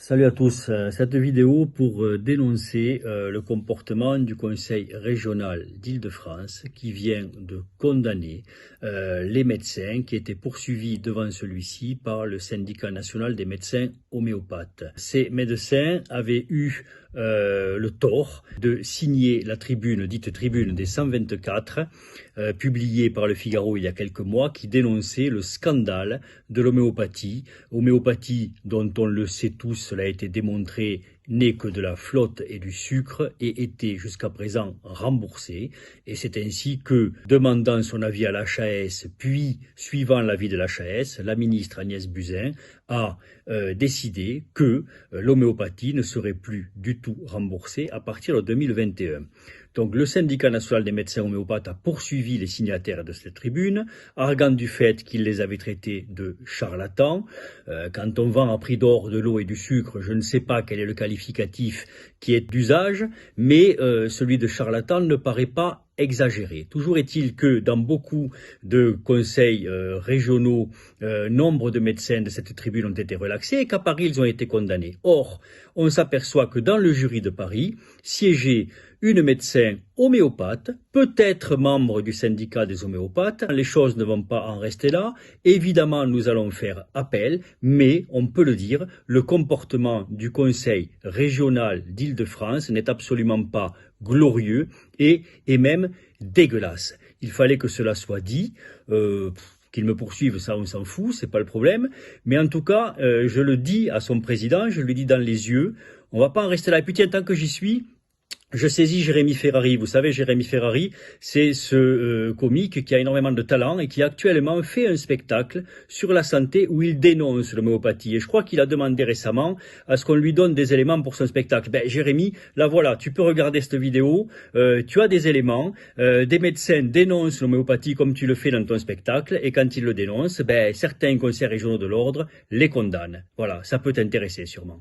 Salut à tous, cette vidéo pour dénoncer le comportement du Conseil régional d'Île-de-France qui vient de condamner les médecins qui étaient poursuivis devant celui-ci par le syndicat national des médecins homéopathes. Ces médecins avaient eu le tort de signer la tribune, dite tribune des 124, publiée par le Figaro il y a quelques mois, qui dénonçait le scandale de l'homéopathie, homéopathie dont on le sait tous, cela a été démontré, n'est que de la flotte et du sucre et était jusqu'à présent remboursée. Et c'est ainsi que, demandant son avis à l'HAS, puis suivant l'avis de l'HAS, la ministre Agnès Buzyn a décidé que l'homéopathie ne serait plus du tout remboursée à partir de 2021. Donc le syndicat national des médecins homéopathes a poursuivi les signataires de cette tribune, arguant du fait qu'ils les avaient traités de charlatans. Quand on vend à prix d'or de l'eau et du sucre, je ne sais pas quel est le qualificatif qui est d'usage, mais celui de charlatan ne paraît pas exagéré. Toujours est-il que dans beaucoup de conseils régionaux, nombre de médecins de cette tribune ont été relaxés et qu'à Paris, ils ont été condamnés. Or, on s'aperçoit que dans le jury de Paris siégeait une médecin homéopathe, peut-être membre du syndicat des homéopathes. Les choses ne vont pas en rester là. Évidemment, nous allons faire appel, mais on peut le dire, le comportement du Conseil régional d'Île-de-France n'est absolument pas glorieux et même dégueulasse. Il fallait que cela soit dit. Qu'ils me poursuivent, ça on s'en fout, c'est pas le problème. Mais en tout cas, je le dis à son président, je lui dis dans les yeux, on va pas en rester là. Et puis tiens, tant que j'y suis, je saisis Jérémy Ferrari. Vous savez, Jérémy Ferrari, c'est ce comique qui a énormément de talent et qui actuellement fait un spectacle sur la santé où il dénonce l'homéopathie. Et je crois qu'il a demandé récemment à ce qu'on lui donne des éléments pour son spectacle. Ben, Jérémy, là voilà, tu peux regarder cette vidéo, tu as des éléments, des médecins dénoncent l'homéopathie comme tu le fais dans ton spectacle, et quand ils le dénoncent, ben, certains conseils régionaux de l'ordre les condamnent. Voilà, ça peut t'intéresser sûrement.